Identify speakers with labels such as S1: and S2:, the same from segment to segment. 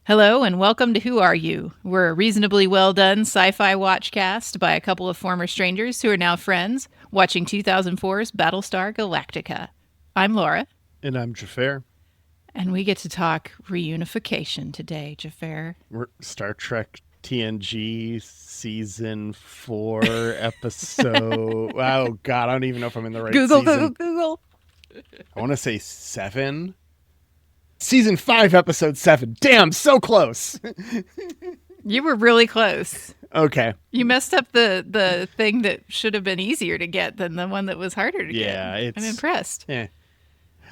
S1: Hello and welcome to Who Are You? We're a reasonably well done sci-fi watchcast by a couple of former strangers who are now friends watching 2004's Battlestar Galactica. I'm Laura,
S2: And I'm Xhafer.
S1: and we get to talk reunification today, Xhafer.
S2: We're Star Trek TNG season 4 episode. Oh God, I don't even know if I'm in the right
S1: Google, Google,
S2: season.
S1: Google.
S2: I want to say 7. Season 5, episode 7. Damn, so close.
S1: You were really close.
S2: Okay.
S1: You messed up the thing that should have been easier to get than the one that was harder to
S2: Yeah,
S1: get. I'm impressed.
S2: yeah.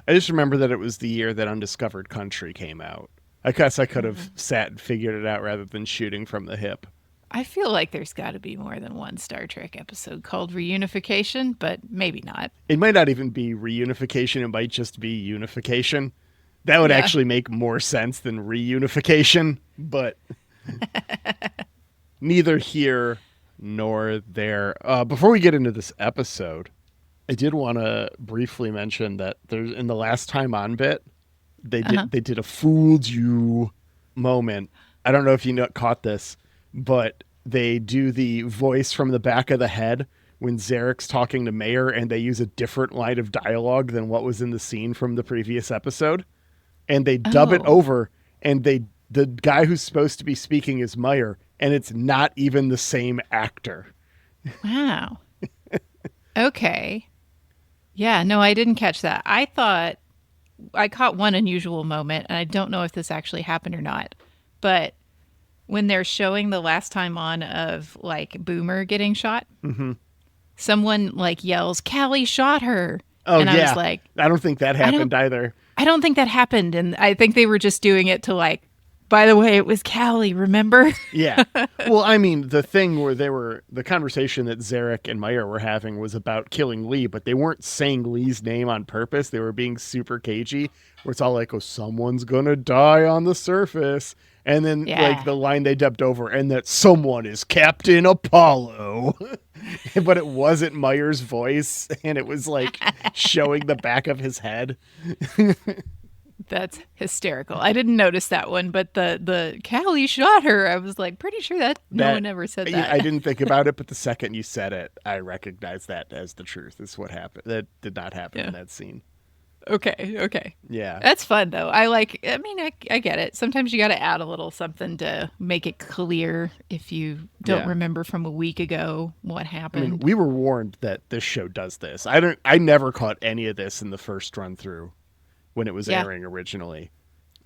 S2: I just remember that it was the year that Undiscovered Country came out. I guess I could have sat and figured it out rather than shooting from the hip.
S1: I feel like there's got to be more than one Star Trek episode called Reunification, but maybe not.
S2: It might not even be reunification. It might just be unification. That would
S1: Yeah.
S2: actually make more sense than reunification, but neither here nor there. Before we get into this episode, I did want to briefly mention that there's in the last time on bit, they did a fooled you moment. I don't know if you caught this, but they do the voice from the back of the head when Zarek's talking to Mayer, and they use a different line of dialogue than what was in the scene from the previous episode. And they dub it
S1: Oh.
S2: over, and the guy who's supposed to be speaking is Meyer, and it's not even the same actor.
S1: Wow. Okay. Yeah, no, I didn't catch that. I thought I caught one unusual moment, and I don't know if this actually happened or not. But when they're showing the last time on of like Boomer getting shot, someone like yells, "Callie shot her."
S2: Oh,
S1: and I
S2: yeah.
S1: was like,
S2: I don't think that happened either.
S1: I don't think that happened. And I think they were just doing it to like, by the way, it was Callie, remember?
S2: Yeah. Well, I mean, the thing where the conversation that Zarek and Meyer were having was about killing Lee, but they weren't saying Lee's name on purpose. They were being super cagey, where it's all like, oh, someone's gonna die on the surface. And then
S1: Yeah.
S2: like the line they dubbed over, and that someone is Captain Apollo. But it wasn't Meyer's voice, and it was like showing the back of his head.
S1: That's hysterical. I didn't notice that one, but the Callie shot her. I was like, pretty sure that no one ever said that.
S2: I didn't think about it, but the second you said it, I recognized that as the truth. Is what happened. That did not happen in that scene.
S1: Okay.
S2: Yeah.
S1: That's fun though. I get it. Sometimes you got to add a little something to make it clear if you don't
S2: Yeah.
S1: remember from a week ago what
S2: I
S1: happened.
S2: mean, we were warned that this show does this. I never caught any of this in the first run through when it was
S1: Yeah.
S2: airing originally.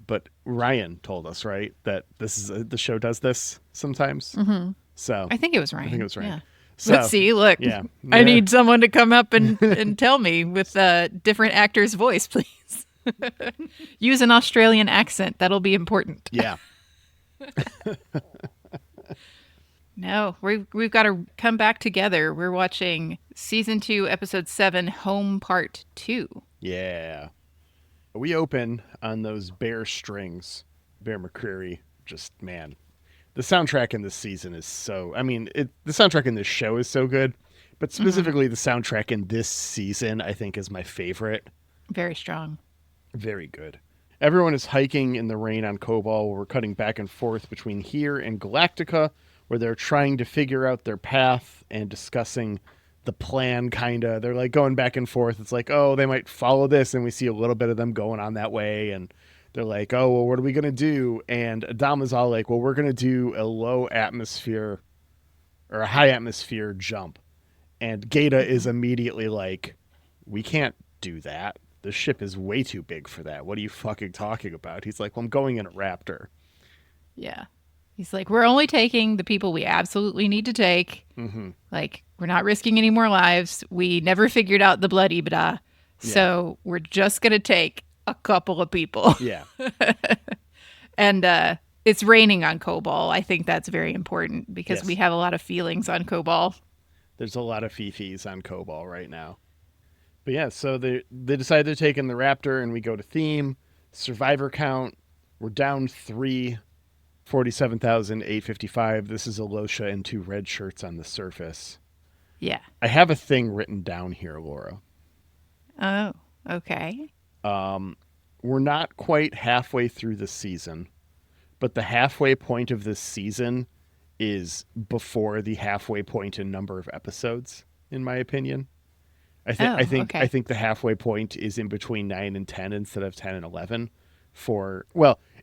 S2: But Ryan told us, right, that this is the show does this sometimes. Mm-hmm. So
S1: I think it was Ryan.
S2: I think it was Ryan.
S1: Yeah.
S2: So,
S1: Let's see. Look,
S2: yeah.
S1: I
S2: Yeah.
S1: need someone to come up and tell me with a different actor's voice, please. Use an Australian accent. That'll be important.
S2: Yeah.
S1: No, we've got to come back together. We're watching season 2, episode 7, Home Part 2.
S2: Yeah. We open on those Bear strings. Bear McCreary. Just, man. The soundtrack in this season is so... I mean, the soundtrack in this show is so good. But specifically the soundtrack in this season, I think, is my favorite.
S1: Very strong.
S2: Very good. Everyone is hiking in the rain on Kobol. We're cutting back and forth between here and Galactica, where they're trying to figure out their path and discussing the plan, kind of. They're like going back and forth. It's like, oh, they might follow this, and we see a little bit of them going on that way, and they're like, oh, well, what are we going to do? And Adama's all like, well, we're going to do a low atmosphere or a high atmosphere jump. And Gata is immediately like, we can't do that. The ship is way too big for that. What are you fucking talking about? He's like, well, I'm going in a Raptor.
S1: Yeah. He's like, we're only taking the people we absolutely need to take.
S2: Mm-hmm.
S1: Like, we're not risking any more lives. We never figured out the blood EBITDA. So we're just going to take a couple of people.
S2: Yeah.
S1: And it's raining on Kobol. I think that's very important because
S2: Yes.
S1: we have a lot of feelings on Kobol.
S2: There's a lot of fifis on Kobol right now. But yeah, so they decide they're taking the Raptor, and we go to theme. Survivor count. We're down 3. 47,855. This is Alosha and 2 red shirts on the surface.
S1: Yeah.
S2: I have a thing written down here, Laura.
S1: Oh, okay.
S2: We're not quite halfway through the season, but the halfway point of this season is before the halfway point in number of episodes, in my opinion. I think the halfway point is in between 9 and 10 instead of 10 and 11.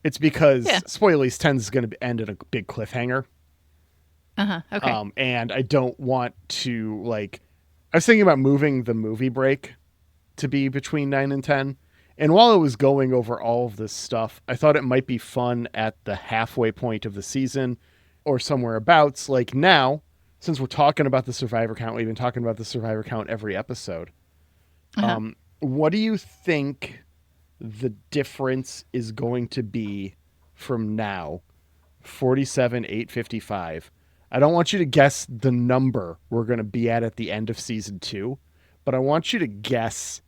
S2: It's because Spoilies 10 is going to end at a big cliffhanger.
S1: Okay.
S2: And I don't want to I was thinking about moving the movie break to be between 9 and 10. And while I was going over all of this stuff, I thought it might be fun at the halfway point of the season or somewhere abouts. Like now, since we're talking about the survivor count, we've been talking about the survivor count every episode. What do you think the difference is going to be from now, 47, 855? I don't want you to guess the number we're going to be at the end of season 2, but I want you to guess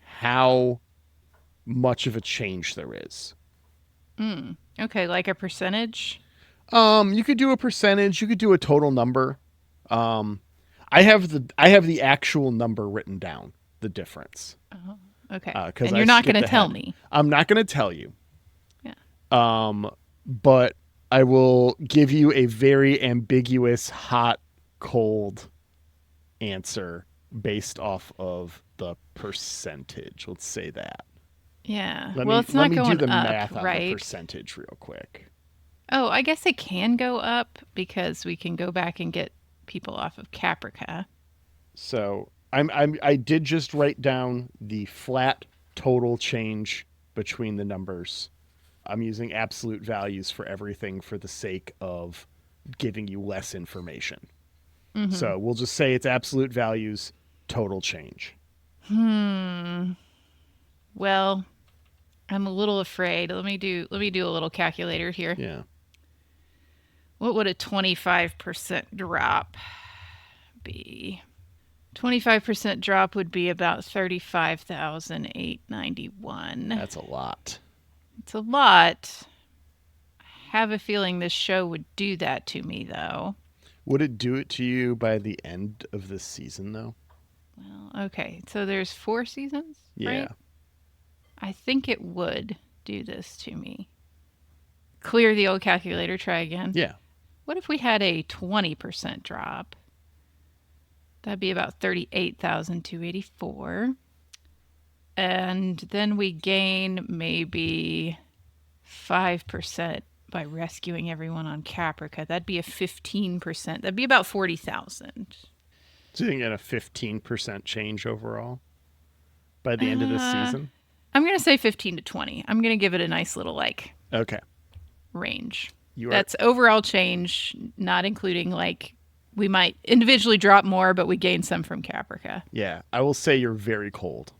S2: how much of a change there is.
S1: Okay, like a percentage?
S2: You could do a percentage, you could do a total number. I have the actual number written down, the difference.
S1: Oh, okay.
S2: And
S1: you're not going to tell me.
S2: I'm not going to tell you.
S1: Yeah.
S2: But I will give you a very ambiguous hot, cold answer based off of the percentage. Let's say that.
S1: Yeah.
S2: It's
S1: not going
S2: up,
S1: Let me do the
S2: math
S1: right?
S2: On the percentage real quick.
S1: Oh, I guess it can go up because we can go back and get people off of Caprica.
S2: So I did just write down the flat total change between the numbers. I'm using absolute values for everything for the sake of giving you less information. Mm-hmm. So we'll just say it's absolute values, total change.
S1: Well, I'm a little afraid. Let me do a little calculator here.
S2: Yeah.
S1: What would a 25% drop be? 25% drop would be about 35,891.
S2: That's a lot.
S1: It's a lot. I have a feeling this show would do that to me, though.
S2: Would it do it to you by the end of this season, though?
S1: Well, okay. So there's 4 seasons,
S2: yeah.
S1: Right? I think it would do this to me. Clear the old calculator. Try again.
S2: Yeah.
S1: What if we had a 20% drop? That'd be about 38,284. And then we gain maybe 5% by rescuing everyone on Caprica. That'd be a 15%. That'd be about 40,000.
S2: So you can get a 15% change overall by the end of this season?
S1: I'm going to say 15 to 20. I'm going to give it a nice little
S2: okay
S1: range. That's overall change, not including we might individually drop more, but we gain some from Caprica.
S2: Yeah, I will say you're very cold.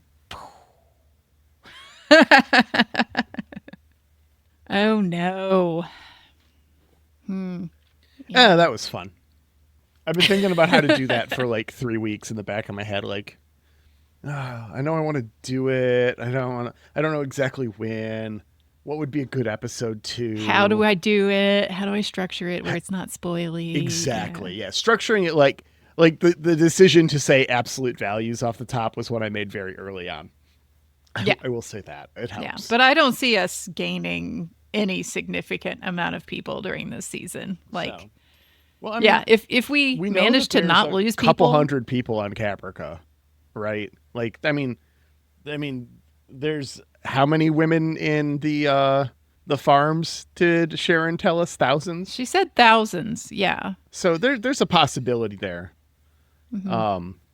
S1: Oh no.
S2: Yeah, that was fun. I've been thinking about how to do that for 3 weeks in the back of my head. I know I want to do it. I don't know exactly when. What would be a good episode 2?
S1: How do I do it? How do I structure it where it's not spoily?
S2: Exactly. Yeah. Structuring it like the decision to say absolute values off the top was what I made very early on.
S1: Yeah.
S2: I will say that. It helps.
S1: Yeah. But I don't see us gaining any significant amount of people during this season. If we manage to not lose people.
S2: Couple hundred people on Caprica, right? There's how many women in the farms did Sharon tell us? Thousands?
S1: She said thousands, yeah.
S2: So there's a possibility there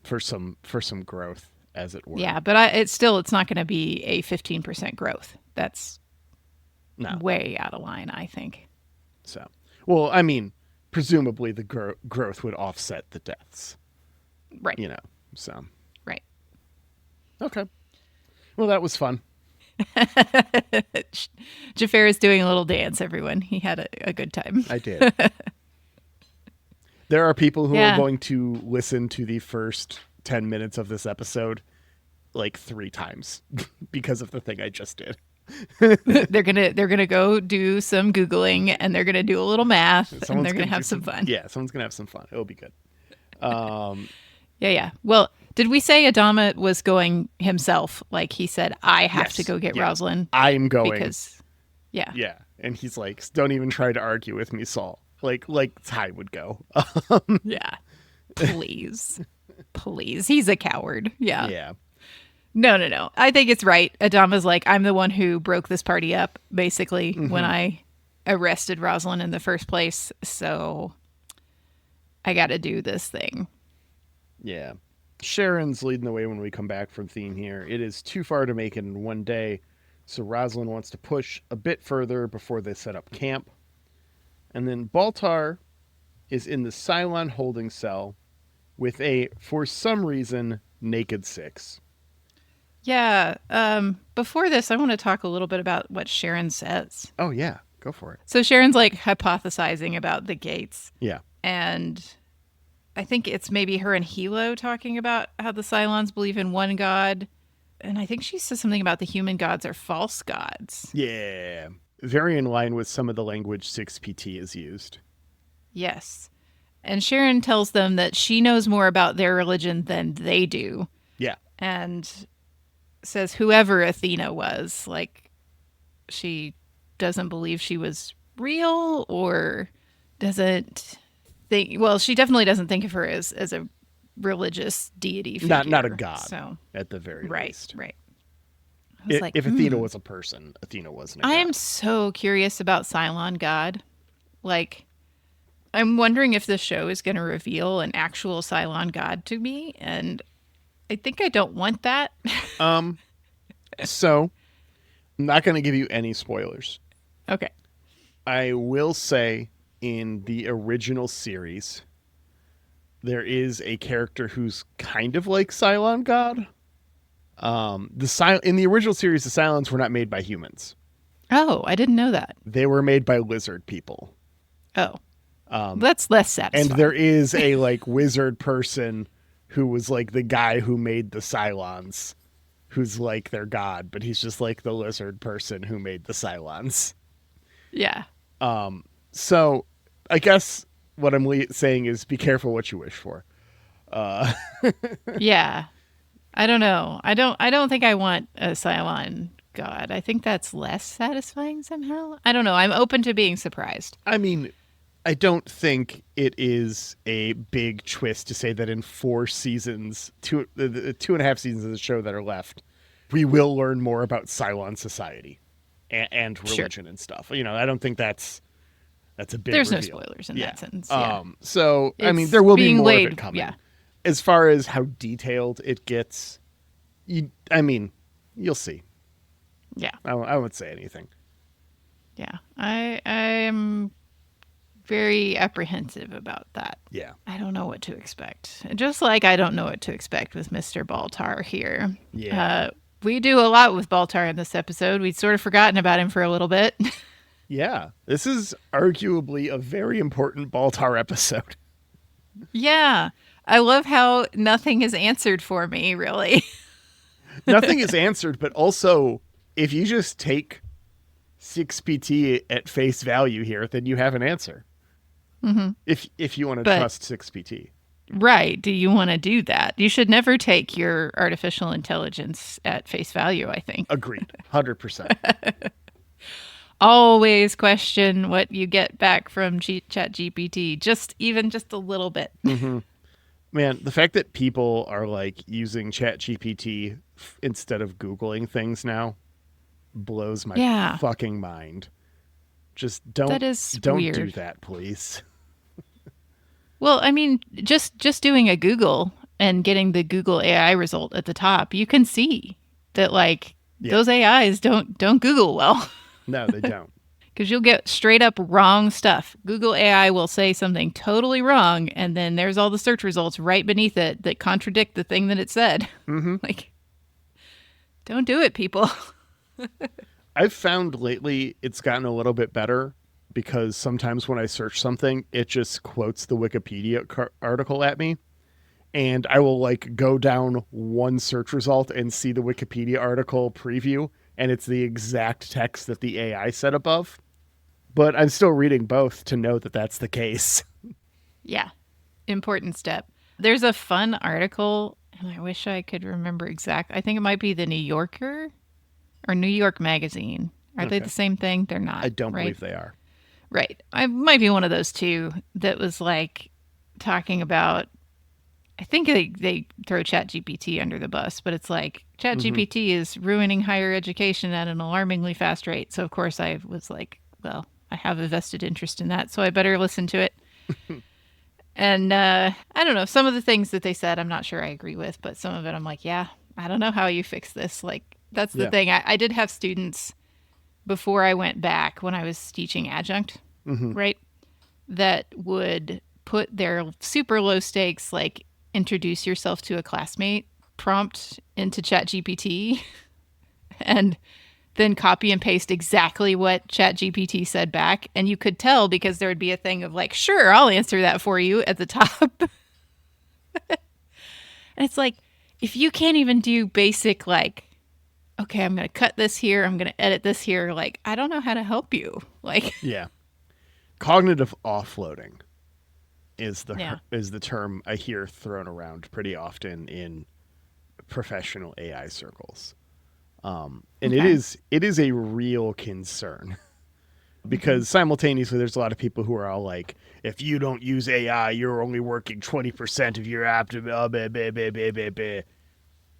S2: for some growth, as it were.
S1: Yeah, but it's not going to be a 15% growth. That's way out of line, I think.
S2: So, presumably the growth would offset the deaths.
S1: Right.
S2: So.
S1: Right.
S2: Okay. Well, that was fun.
S1: Xhafer is doing a little dance, everyone. He had a good time.
S2: I did. There are people who are going to listen to the first 10 minutes of this episode 3 times because of the thing I just did.
S1: They're gonna go do some Googling and they're gonna do a little math and they're gonna have some fun.
S2: Yeah, someone's gonna have some fun. It'll be good.
S1: Yeah. Well, did we say Adama was going himself? He said, I have to go get Rosalind.
S2: I'm going.
S1: Because,
S2: Yeah. And he's like, don't even try to argue with me, Saul. Like Ty would go.
S1: Yeah. Please. Please. He's a coward. Yeah.
S2: Yeah.
S1: No. I think it's right. Adama's like, I'm the one who broke this party up, basically, when I arrested Rosalind in the first place. So I got to do this thing.
S2: Yeah. Sharon's leading the way when we come back from theme here. It is too far to make it in one day, so Rosalind wants to push a bit further before they set up camp. And then Baltar is in the Cylon holding cell with a, for some reason, naked Six.
S1: Yeah. Before this, I want to talk a little bit about what Sharon says.
S2: Oh, yeah. Go for it.
S1: So Sharon's like hypothesizing about the gates.
S2: Yeah.
S1: And I think it's maybe her and Hilo talking about how the Cylons believe in one god. And I think she says something about the human gods are false gods.
S2: Yeah. Very in line with some of the language 6PT is used.
S1: Yes. And Sharon tells them that she knows more about their religion than they do.
S2: Yeah.
S1: And says whoever Athena was, like, she doesn't believe she was real or doesn't think, well, she definitely doesn't think of her as a religious deity figure.
S2: Not a god,
S1: so,
S2: at the very least.
S1: Right.
S2: If Athena was a person, Athena wasn't a god.
S1: I am so curious about Cylon God. Like, I'm wondering if this show is going to reveal an actual Cylon God to me, and I think I don't want that.
S2: So, I'm not going to give you any spoilers.
S1: Okay.
S2: I will say in the original series, there is a character who's kind of like Cylon God. In the original series, the Cylons were not made by humans.
S1: Oh, I didn't know that.
S2: They were made by lizard people.
S1: Oh. That's less satisfying.
S2: And there is a like wizard person who was like the guy who made the Cylons, who's like their god, but he's just like the lizard person who made the Cylons.
S1: Yeah.
S2: So I guess what I'm saying is be careful what you wish for.
S1: Yeah. I don't know. I don't think I want a Cylon god. I think that's less satisfying somehow. I don't know. I'm open to being surprised.
S2: I mean, I don't think it is a big twist to say that in 4 seasons, the 2.5 seasons of the show that are left, we will learn more about Cylon society and religion and stuff. You know, I don't think that's a big
S1: There's
S2: reveal.
S1: no spoilers in that sentence. Yeah.
S2: So, I mean,
S1: It's
S2: there will be
S1: being
S2: more
S1: laid-
S2: of it coming.
S1: yeah.
S2: As far as how detailed it gets, you'll see.
S1: Yeah.
S2: I won't say anything.
S1: Yeah. I am very apprehensive about that.
S2: Yeah.
S1: I don't know what to expect. Just like I don't know what to expect with Mr. Baltar here.
S2: Yeah.
S1: We do a lot with Baltar in this episode. We'd sort of forgotten about him for a little bit.
S2: Yeah. This is arguably a very important Baltar episode.
S1: Yeah. I love how nothing is answered for me, really.
S2: Nothing is answered, but also if you just take 6PT at face value here, then you have an answer.
S1: Mm-hmm.
S2: If you want to trust 6PT.
S1: Right. Do you want to do that? You should never take your artificial intelligence at face value, I think.
S2: Agreed. 100%.
S1: Always question what you get back from ChatGPT, just a little bit.
S2: Mm-hmm. Man, the fact that people are like using ChatGPT instead of Googling things now blows my fucking mind. Just don't
S1: weird.
S2: do that, please.
S1: Well, I mean, just doing a Google and getting the Google AI result at the top, you can see that those AIs don't Google well.
S2: No, they don't.
S1: Because you'll get straight up wrong stuff. Google AI will say something totally wrong, and then there's all the search results right beneath it that contradict the thing that it said.
S2: Mm-hmm.
S1: Don't do it, people.
S2: I've found lately it's gotten a little bit better because sometimes when I search something, it just quotes the Wikipedia article at me. And I will go down one search result and see the Wikipedia article preview, and it's the exact text that the AI said above. But I'm still reading both to know that that's the case.
S1: Yeah. Important step. There's a fun article, and I wish I could remember I think it might be the New Yorker or New York Magazine. Are they the same thing? They're not.
S2: I don't
S1: right?
S2: believe they are.
S1: Right. I might be one of those two that was like talking about. I think they throw ChatGPT under the bus, but it's like ChatGPT is ruining higher education at an alarmingly fast rate. So of course I was like, well, I have a vested interest in that, so I better listen to it. And I don't know, some of the things that they said, I'm not sure I agree with, but some of it I'm like, yeah, I don't know how you fix this. Like that's the thing. I did have students before I went back when I was teaching adjunct, right, that would put their super low stakes, like introduce yourself to a classmate prompt into ChatGPT and then copy and paste exactly what ChatGPT said back. And you could tell because there would be a thing of like, sure, I'll answer that for you at the top. And it's like, if you can't even do basic, like, okay, I'm going to cut this here, I'm going to edit this here, like, I don't know how to help you. Like,
S2: yeah. Cognitive offloading is the term I hear thrown around pretty often in professional AI circles. And it is a real concern because simultaneously there's a lot of people who are all like, if you don't use AI, you're only working 20% of your app.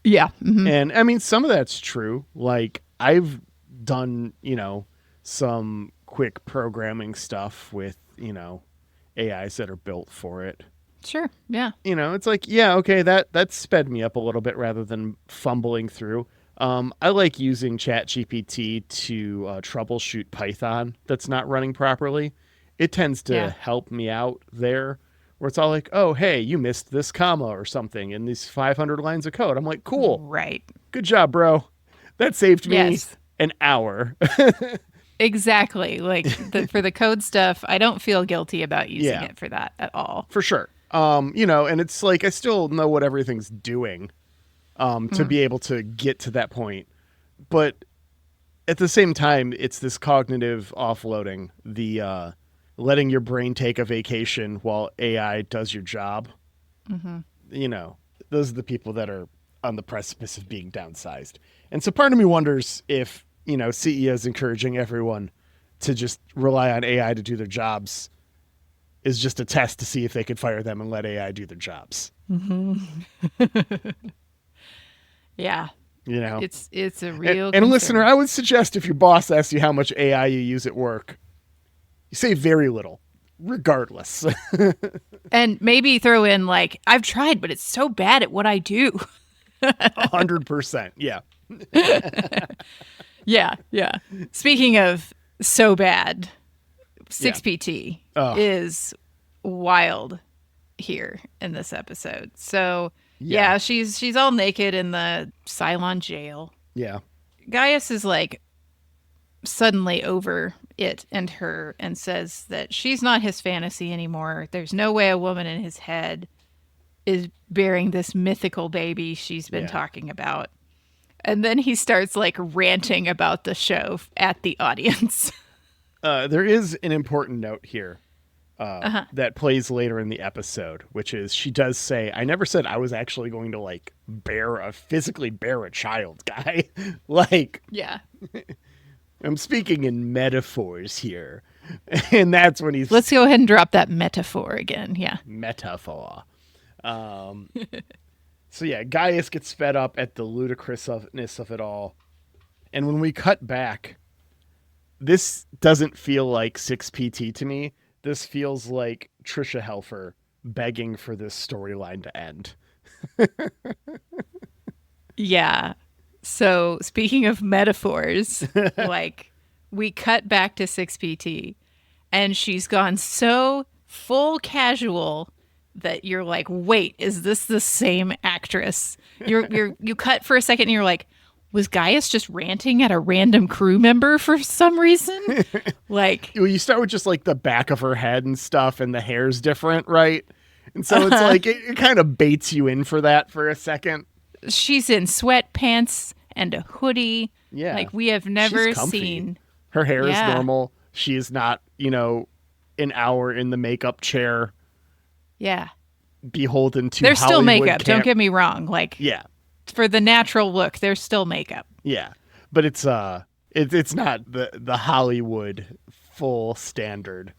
S1: Yeah.
S2: And I mean, some of that's true. Like I've done, some quick programming stuff with, AIs that are built for it.
S1: Sure. Yeah.
S2: It's like, yeah, okay, that sped me up a little bit rather than fumbling through. I like using ChatGPT to troubleshoot Python that's not running properly. It tends to help me out there where it's all like, oh, hey, you missed this comma or something in these 500 lines of code. I'm like, cool.
S1: Right.
S2: Good job, bro. That saved me an hour.
S1: Exactly. Like for the code stuff, I don't feel guilty about using it for that at all.
S2: For sure. And it's like I still know what everything's doing to be able to get to that point. But at the same time, it's this cognitive offloading, the letting your brain take a vacation while AI does your job. Those are the people that are on the precipice of being downsized. And so part of me wonders if, CEO is encouraging everyone to just rely on AI to do their jobs is just a test to see if they could fire them and let AI do their jobs.
S1: Yeah. It's a real
S2: And
S1: concern.
S2: listener, I would suggest if your boss asks you how much AI you use at work, you say very little, regardless.
S1: And maybe throw in like, I've tried, but it's so bad at what I do.
S2: 100%. Yeah.
S1: Yeah. Speaking of so bad, 6PT is wild here in this episode. So she's all naked in the Cylon jail.
S2: Yeah.
S1: Gaius is like suddenly over it and her and says that she's not his fantasy anymore. There's no way a woman in his head is bearing this mythical baby she's been talking about. And then he starts like ranting about the show at the audience.
S2: There is an important note here that plays later in the episode, which is she does say, I never said I was actually going to like physically bear a child, guy. Like,
S1: yeah.
S2: I'm speaking in metaphors here. And that's when he's...
S1: Let's go ahead and drop that metaphor again. Yeah.
S2: Metaphor. So yeah, Gaius gets fed up at the ludicrousness of it all. And when we cut back, this doesn't feel like 6PT to me. This feels like Trisha Helfer begging for this storyline to end.
S1: Yeah. So speaking of metaphors, like we cut back to 6PT and she's gone so full casual that you're like, wait, is this the same actress? You cut for a second and you're like, was Gaius just ranting at a random crew member for some reason? Like,
S2: well, you start with just like the back of her head and stuff, and the hair's different, right? And so it's like it kind of baits you in for that for a second.
S1: She's in sweatpants and a hoodie.
S2: Yeah,
S1: like we have never seen.
S2: Her hair is normal. She is not, an hour in the makeup chair.
S1: Yeah,
S2: beholden to.
S1: There's still
S2: Hollywood
S1: makeup. Don't get me wrong. Like,
S2: yeah.
S1: For the natural look, there's still makeup.
S2: Yeah. But it's It's not the Hollywood full standard,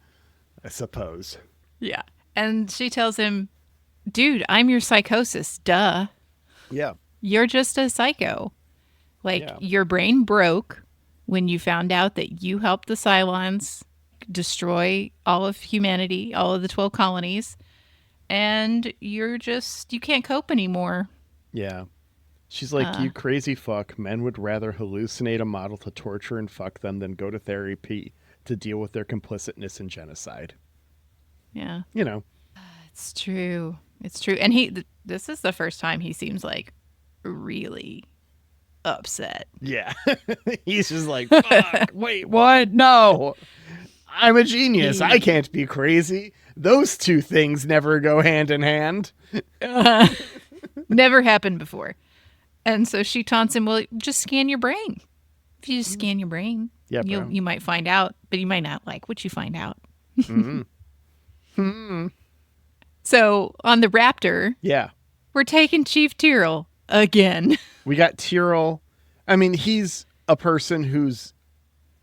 S2: I suppose.
S1: Yeah. And she tells him, dude, I'm your psychosis. Duh.
S2: Yeah.
S1: You're just a psycho. Like,
S2: Yeah.
S1: your brain broke when you found out that you helped the Cylons destroy all of humanity, all of the 12 colonies, and you can't cope anymore.
S2: Yeah. She's like, you crazy fuck. Men would rather hallucinate a model to torture and fuck them than go to therapy to deal with their complicitness in genocide.
S1: Yeah.
S2: You know.
S1: It's true. It's true. And this is the first time he seems like really upset.
S2: Yeah. He's just like, fuck, wait, what? No. I'm a genius. I can't be crazy. Those two things never go hand in hand.
S1: Never happened before. And so she taunts him, well, just scan your brain. If you just scan your brain,
S2: yeah,
S1: you might find out, but you might not like what you find out. So on the Raptor,
S2: yeah,
S1: we're taking Chief Tyrrell again.
S2: We got Tyrrell. I mean, he's a person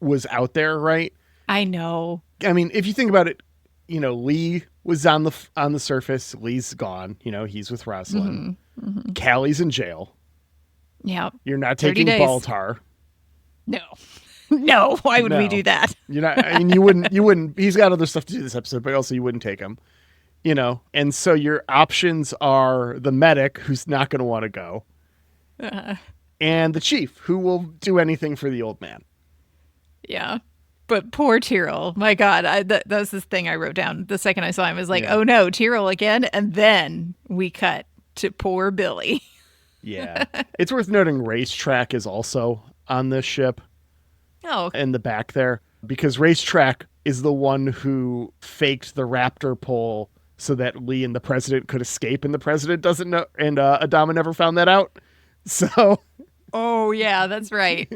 S2: was out there, right?
S1: I know.
S2: I mean, if you think about it, Lee was on the surface. Lee's gone. He's with Rosalind. Callie's in jail.
S1: Yeah.
S2: You're not taking Baltar.
S1: No. No. Why would we do that?
S2: You're not. I mean, you wouldn't. He's got other stuff to do this episode, but also you wouldn't take him. And so your options are the medic, who's not going to want to go, and the chief, who will do anything for the old man.
S1: Yeah. But poor Tyrrell, my God, that was this thing I wrote down the second I saw him. I was like, oh no, Tyrrell again. And then we cut to poor Billy.
S2: Yeah. It's worth noting Racetrack is also on this ship.
S1: Oh.
S2: In the back there. Because Racetrack is the one who faked the Raptor pull so that Lee and the president could escape, and the president doesn't know, and Adama never found that out. So.
S1: Oh, yeah, that's right.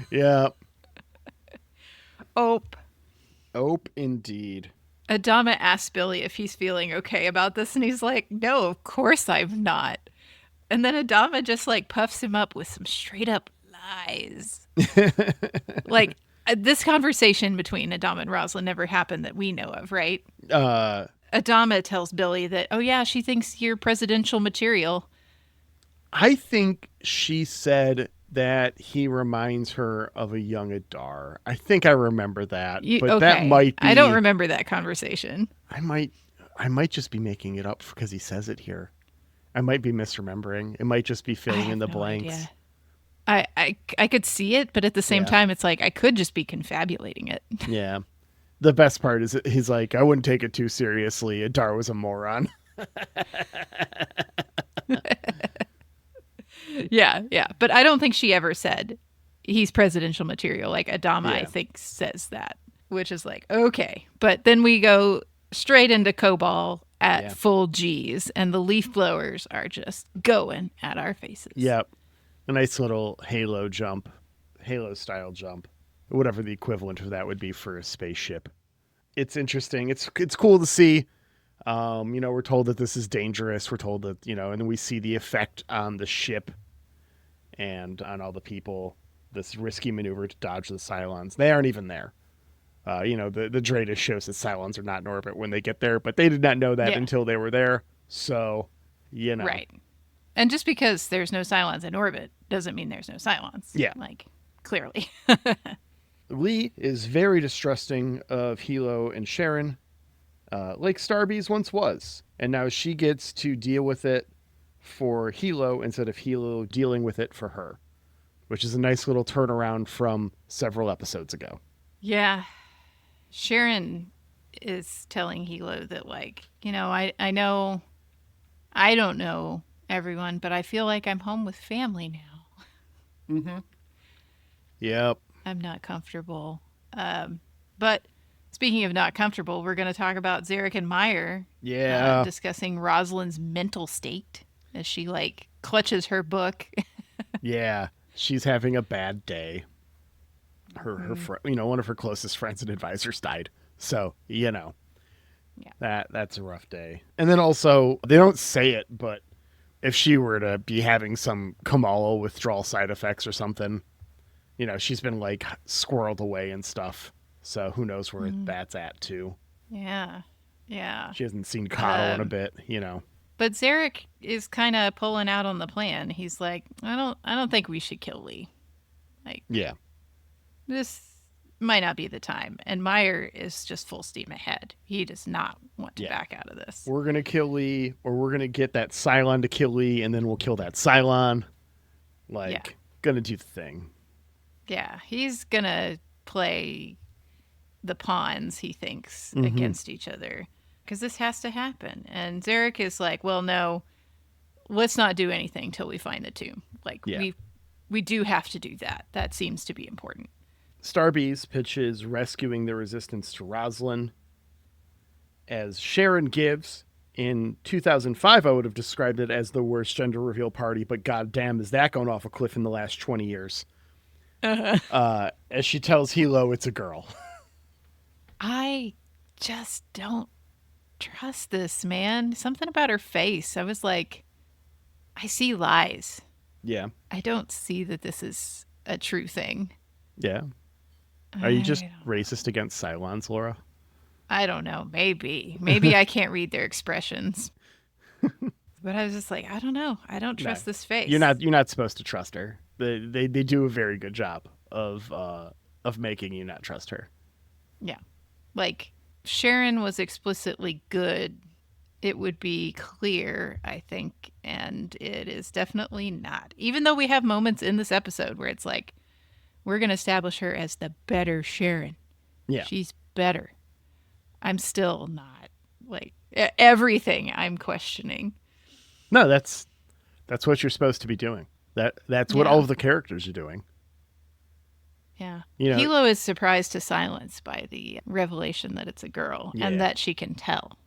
S2: Yeah.
S1: Ope,
S2: indeed.
S1: Adama asks Billy if he's feeling okay about this, and he's like, no, of course I'm not. And then Adama just like puffs him up with some straight up lies. Like, this conversation between Adama and Rosalind never happened that we know of, right? Adama tells Billy that, oh yeah, she thinks you're presidential material.
S2: I think she said that he reminds her of a young Adar. I think I remember that. But that might be...
S1: I don't remember that conversation.
S2: I might just be making it up because he says it here. I might be misremembering. It might just be filling in the blanks.
S1: Idea. I could see it, but at the same time, it's like I could just be confabulating it.
S2: Yeah. The best part is he's like, I wouldn't take it too seriously. Adar was a moron.
S1: Yeah. But I don't think she ever said he's presidential material. Like Adama, I think, says that, which is like, okay. But then we go straight into Kobol at full G's, and the leaf blowers are just going at our faces.
S2: Yep. A nice little Halo style jump, whatever the equivalent of that would be for a spaceship. It's interesting. It's cool to see. We're told that this is dangerous. We're told that, and then we see the effect on the ship and on all the people, this risky maneuver to dodge the Cylons. They aren't even there. The Dratus shows that Cylons are not in orbit when they get there, but they did not know that until they were there. So, Right.
S1: And just because there's no Cylons in orbit doesn't mean there's no Cylons.
S2: Yeah.
S1: Like, clearly.
S2: Lee is very distrusting of Hilo and Sharon, like Starbees once was. And now she gets to deal with it for Hilo instead of Hilo dealing with it for her, which is a nice little turnaround from several episodes ago.
S1: Yeah. Sharon is telling Hilo that, like, I know I don't know everyone, but I feel like I'm home with family now.
S2: Mm-hmm. Yep.
S1: I'm not comfortable. But speaking of not comfortable, we're going to talk about Zarek and Meyer.
S2: Yeah.
S1: Discussing Rosalind's mental state as she, like, clutches her book.
S2: Yeah. She's having a bad day. Her one of her closest friends and advisors died. So, that's a rough day. And then also, they don't say it, but if she were to be having some Kamala withdrawal side effects or something, she's been like squirreled away and stuff. So who knows where
S1: Mm.
S2: that's at too.
S1: Yeah. Yeah.
S2: She hasn't seen Coddle in a
S1: Um,
S2: bit.
S1: but Zarek is kind of pulling out on the plan. He's like, I don't think we should kill Lee. Like,
S2: Yeah.
S1: this might not be the time. And Meyer is just full steam ahead. He does not want to
S2: Yeah.
S1: back out of this.
S2: We're going to kill Lee, or we're going to get that Cylon to kill Lee, and then we'll kill that Cylon. Like,
S1: Yeah.
S2: going to do the thing.
S1: Yeah, he's gonna play the pawns, he thinks,
S2: Mhm.
S1: against each other. Because this has to happen. And Zarek is like, well, no, let's not do anything till we find the tomb. Like,
S2: Yeah.
S1: we do have to do that. That seems to be important.
S2: Starbees pitches rescuing the resistance to Roslin. As Sharon gives, in 2005, I would have described it as the worst gender reveal party, but goddamn, is that going off a cliff in the last 20 years? As she tells Hilo it's a girl.
S1: I just don't trust this, man. Something about her face. I was like, I see lies.
S2: Yeah.
S1: I don't see that this is a true thing.
S2: Yeah. Are you just
S1: I don't-
S2: racist against Cylons, Laura?
S1: I don't know. Maybe I can't read their expressions. But I was just like, I don't know. I don't trust this face.
S2: You're not supposed to trust her. They do a very good job of making you not trust her.
S1: Yeah. Like, Sharon was explicitly good. It would be clear, I think, and it is definitely not. Even though we have moments in this episode where it's like, we're going to establish her as the better Sharon.
S2: Yeah.
S1: She's better. I'm still not. Like, everything I'm questioning.
S2: No, that's what you're supposed to be doing. That's what
S1: Yeah.
S2: all of the characters are doing.
S1: Yeah.
S2: You know-
S1: Hilo is surprised to silence by the revelation that it's a girl
S2: Yeah.
S1: and that she can tell.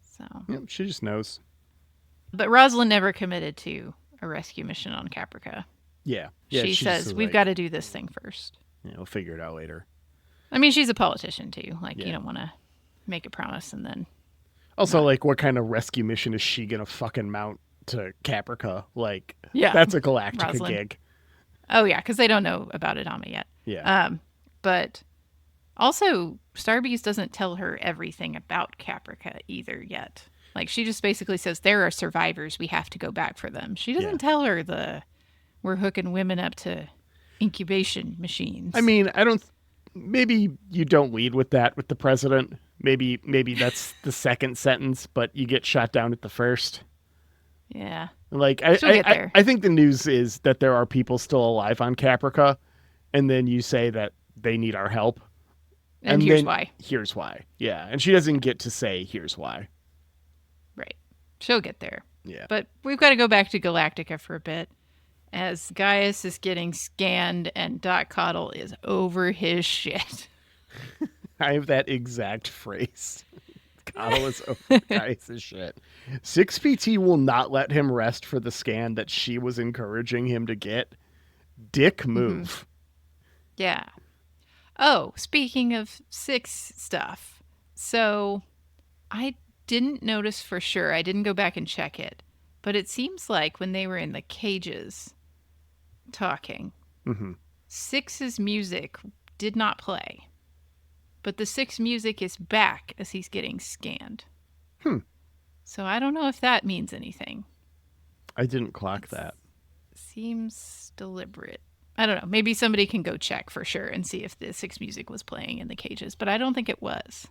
S1: So,
S2: Yeah, she just knows.
S1: but Rosalind never committed to a rescue mission on Caprica.
S2: Yeah.
S1: She says, we've got to do this thing first.
S2: We'll figure it out later.
S1: I mean, she's a politician too. Like,
S2: Yeah.
S1: you don't want to make a promise and then.
S2: Also, like, what kind of rescue mission is she gonna fucking mount to Caprica? Like,
S1: Yeah.
S2: that's a Galactica
S1: Rosalind.
S2: gig.
S1: Oh, yeah, because they don't know about Adama yet.
S2: Yeah.
S1: But also, Starbeast doesn't tell her everything about Caprica either yet. Like, she just basically says, there are survivors. We have to go back for them. She doesn't tell her we're hooking women up to incubation machines.
S2: I mean, maybe you don't lead with that with the president. Maybe that's the second sentence, but you get shot down at the first.
S1: Yeah.
S2: Like,
S1: She'll get there.
S2: I think the news is that there are people still alive on Caprica, and then you say that they need our help.
S1: And here's
S2: then
S1: why.
S2: Here's why. Yeah. And she doesn't get to say, here's why.
S1: Right. She'll get there.
S2: Yeah.
S1: But we've got to go back to Galactica for a bit. As Gaius is getting scanned and Doc Coddle is over his shit.
S2: I have that exact phrase. Coddle is over Gaius' shit. 6PT will not let him rest for the scan that she was encouraging him to get. Dick move.
S1: Yeah. Oh, speaking of 6 stuff. So I didn't notice for sure. I didn't go back and check it. But it seems like when they were in the cages talking,
S2: Mm-hmm.
S1: 6's music did not play. But the 6 music is back as he's getting scanned. So I don't know if that means anything.
S2: I didn't clock that.
S1: Seems deliberate. I don't know. Maybe somebody can go check for sure and see if the 6 music was playing in the cages, but I don't think it was.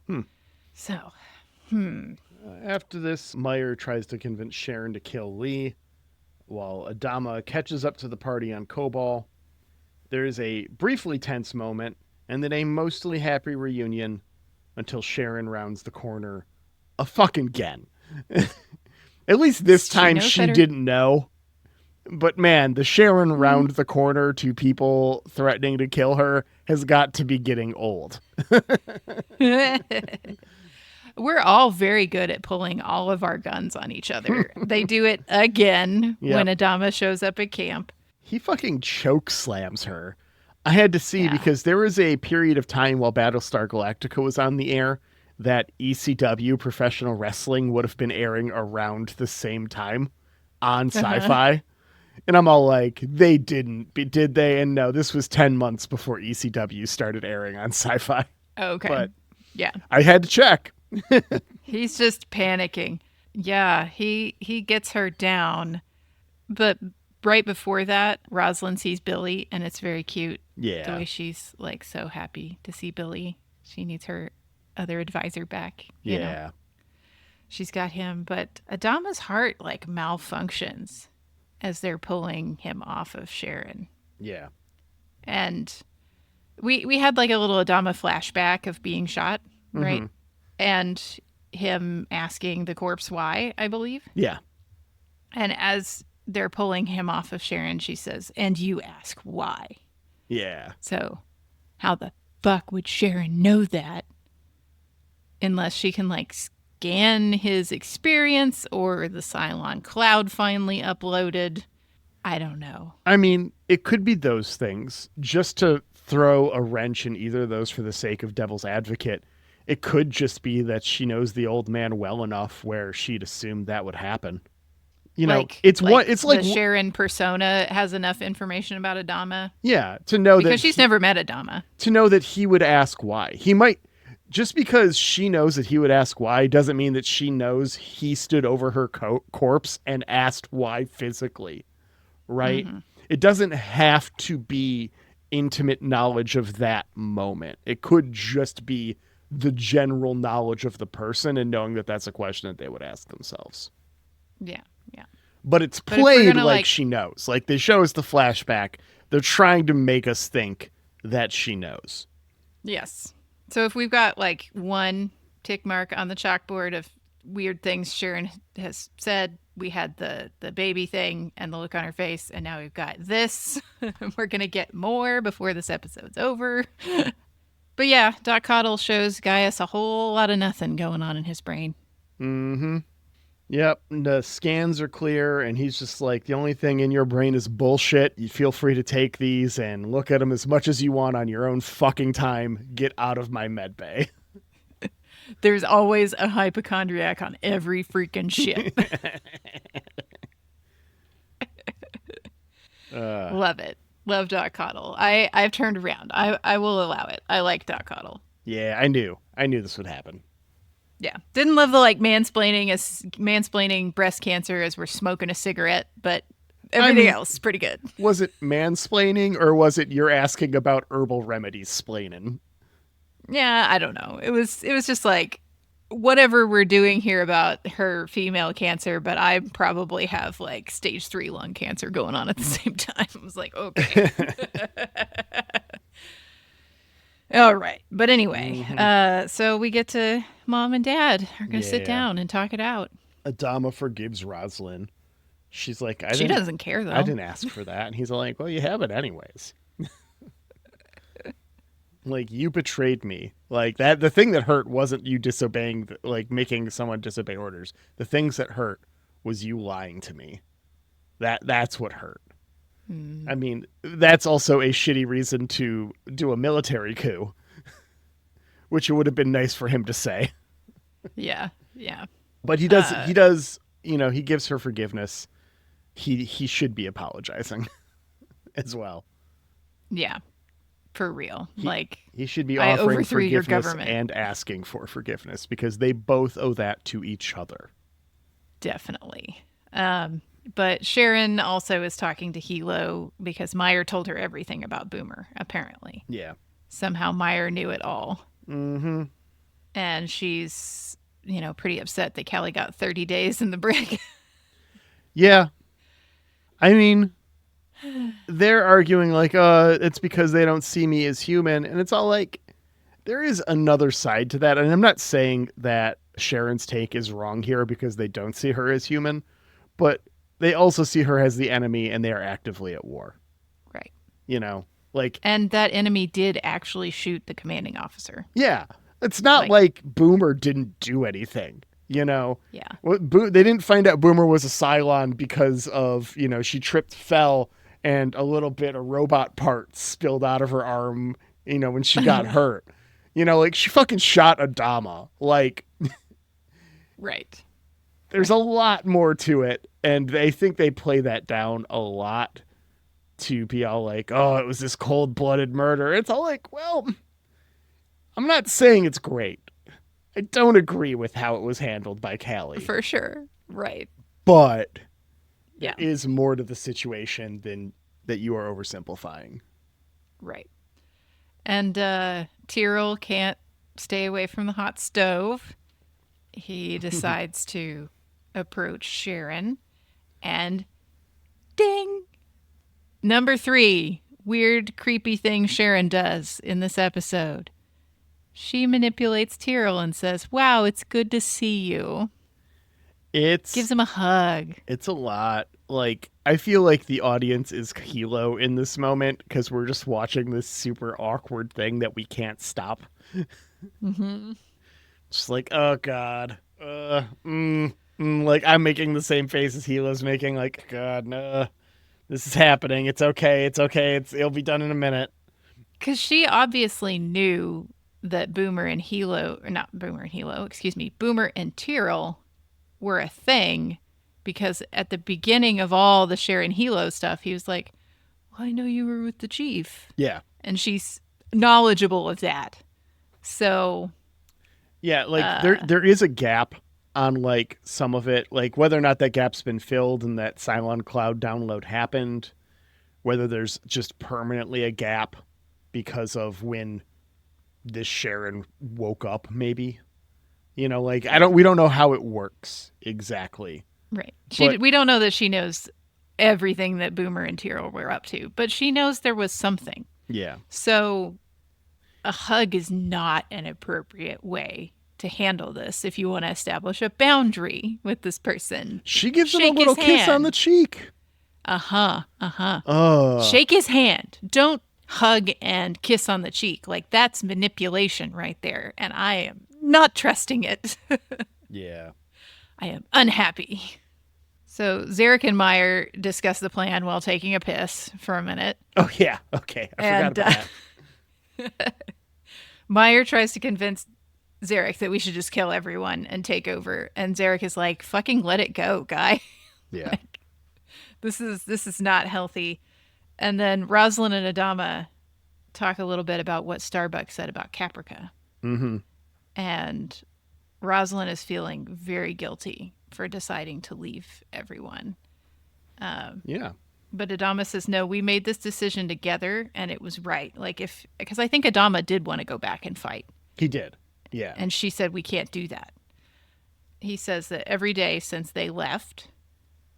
S1: So,
S2: After this, Meyer tries to convince Sharon to kill Lee, while Adama catches up to the party on Kobol. There is a briefly tense moment, and then a mostly happy reunion until Sharon rounds the corner a fucking again. At least this time
S1: knows
S2: she
S1: better.
S2: didn't know. But man, the Sharon round the corner to people threatening to kill her has got to be getting old.
S1: we're all very good at pulling all of our guns on each other. They do it again when Adama shows up at camp.
S2: He fucking choke slams her. I had to see
S1: Yeah.
S2: because there was a period of time while Battlestar Galactica was on the air that ECW professional wrestling would have been airing around the same time on Sci-Fi. And I'm all like, they didn't, did they? And no, this was 10 months before ECW started airing on Sci-Fi.
S1: Okay.
S2: But
S1: Yeah.
S2: I had to check.
S1: He's just panicking. Yeah, he gets her down, but right before that, Rosalind sees Billy, and it's very cute. The
S2: Yeah.
S1: way she's like so happy to see Billy. She needs her other advisor back. You know,
S2: Yeah.
S1: she's got him, but Adama's heart like malfunctions as they're pulling him off of Sharon.
S2: Yeah.
S1: And we had like a little Adama flashback of being shot, right?
S2: Mm-hmm.
S1: And him asking the corpse why, I believe.
S2: Yeah.
S1: And as they're pulling him off of Sharon, she says, "And you ask why."
S2: Yeah.
S1: So, how the fuck would Sharon know that unless she can like scan his experience or the Cylon cloud finally uploaded? I don't know.
S2: I mean, it could be those things. Just to throw a wrench in either of those for the sake of devil's advocate, it could just be that she knows the old man well enough where she'd assume that would happen. You know, it's like
S1: the Sharon persona has enough information about Adama.
S2: Yeah, to know
S1: because she's never met Adama.
S2: To know that he would ask why. He might, just because she knows that he would ask why doesn't mean that she knows he stood over her corpse and asked why physically, right? Mm-hmm. It doesn't have to be intimate knowledge of that moment. It could just be the general knowledge of the person and knowing that that's a question that they would ask themselves.
S1: Yeah. Yeah.
S2: But it's played like she knows. Like they show us the flashback. They're trying to make us think that she knows.
S1: Yes. So if we've got like one tick mark on the chalkboard of weird things Sharon has said, we had the baby thing and the look on her face, and now we've got this. We're going to get more before this episode's over. But yeah, Doc Coddle shows Gaius a whole lot of nothing going on in his brain.
S2: Mm-hmm. Yep, the scans are clear, and he's just like, the only thing in your brain is bullshit. You feel free to take these and look at them as much as you want on your own fucking time. Get out of my med bay.
S1: There's always a hypochondriac on every freaking ship. Love it. Love Doc Coddle. I've turned around. I will allow it. I like Doc Coddle.
S2: Yeah, I knew this would happen.
S1: Yeah. Didn't love the like mansplaining breast cancer as we're smoking a cigarette, but everything else is pretty good.
S2: Was it mansplaining or was it you're asking about herbal remedies splaining?
S1: Yeah, I don't know. It was just like whatever we're doing here about her female cancer, but I probably have like stage 3 lung cancer going on at the same time. I was like, okay. All right. But anyway, so we get to Mom and Dad are going to sit down and talk it out.
S2: Adama forgives Rosalind. She's like,
S1: she doesn't care, though.
S2: I didn't ask for that. And he's like, well, you have it anyways. Like, you betrayed me. Like, that. The thing that hurt wasn't you disobeying, like, making someone disobey orders. The things that hurt was you lying to me. That's what hurt. I mean, that's also a shitty reason to do a military coup, which it would have been nice for him to say.
S1: Yeah, yeah.
S2: But he does, you know, he gives her forgiveness. He should be apologizing as well.
S1: Yeah, for real.
S2: He should be offering forgiveness and asking for forgiveness because they both owe that to each other.
S1: Definitely. But Sharon also is talking to Hilo because Meyer told her everything about Boomer, apparently.
S2: Yeah.
S1: Somehow Meyer knew it all.
S2: Mm-hmm.
S1: And she's, you know, pretty upset that Callie got 30 days in the brig.
S2: Yeah. I mean, they're arguing like, it's because they don't see me as human. And it's all like, there is another side to that. And I'm not saying that Sharon's take is wrong here because they don't see her as human, but they also see her as the enemy and they are actively at war.
S1: Right.
S2: You know, like.
S1: And that enemy did actually shoot the commanding officer.
S2: Yeah. It's not like Boomer didn't do anything, you know.
S1: Yeah.
S2: They didn't find out Boomer was a Cylon because of, you know, she tripped, fell, and a little bit of robot parts spilled out of her arm, you know, when she got hurt. You know, like, she fucking shot Adama. Like.
S1: Right.
S2: There's a lot more to it And they think they play that down a lot to be all like, oh, it was this cold-blooded murder. It's all like, well, I'm not saying it's great. I don't agree with how it was handled by Callie.
S1: For sure. Right.
S2: But there
S1: Yeah.
S2: is more to the situation than that you are oversimplifying.
S1: Right. And Tyrell can't stay away from the hot stove. He decides to approach Sharon. And ding! Number 3, weird, creepy thing Sharon does in this episode. She manipulates Tyrell and says, wow, it's good to see you. Gives him a hug.
S2: It's a lot. Like, I feel like the audience is Hilo in this moment because we're just watching this super awkward thing that we can't stop.
S1: Mm-hmm.
S2: Just like, oh God. Like, I'm making the same face as Hilo's making. Like, God, no. This is happening. It's okay. It's okay. It'll be done in a minute.
S1: Because she obviously knew that Boomer and Hilo, or not Boomer and Hilo, excuse me, Boomer and Tyrell were a thing. Because at the beginning of all the Sharon Hilo stuff, he was like, well, I know you were with the chief.
S2: Yeah.
S1: And she's knowledgeable of that. So.
S2: Yeah, like there is a gap on like some of it, like whether or not that gap's been filled and that Cylon Cloud download happened, whether there's just permanently a gap because of when this Sharon woke up, maybe. You know, like we don't know how it works exactly.
S1: Right. We don't know that she knows everything that Boomer and Tyrell were up to, but she knows there was something.
S2: Yeah.
S1: So a hug is not an appropriate way to handle this if you want to establish a boundary with this person.
S2: She gives him a little kiss on the cheek.
S1: Shake his hand. Don't hug and kiss on the cheek. Like, that's manipulation right there. And I am not trusting it.
S2: Yeah.
S1: I am unhappy. So Zarek and Meyer discuss the plan while taking a piss for a minute.
S2: Oh, yeah. Okay. I forgot about that.
S1: Meyer tries to convince Zarek that we should just kill everyone and take over. And Zarek is like, fucking let it go, guy.
S2: Yeah.
S1: Like, this is not healthy. And then Rosalind and Adama talk a little bit about what Starbuck said about Caprica.
S2: Mm-hmm.
S1: And Rosalind is feeling very guilty for deciding to leave everyone.
S2: Yeah.
S1: But Adama says, no, we made this decision together and it was right. Like, because I think Adama did want to go back and fight.
S2: He did. Yeah.
S1: And she said, we can't do that. He says that every day since they left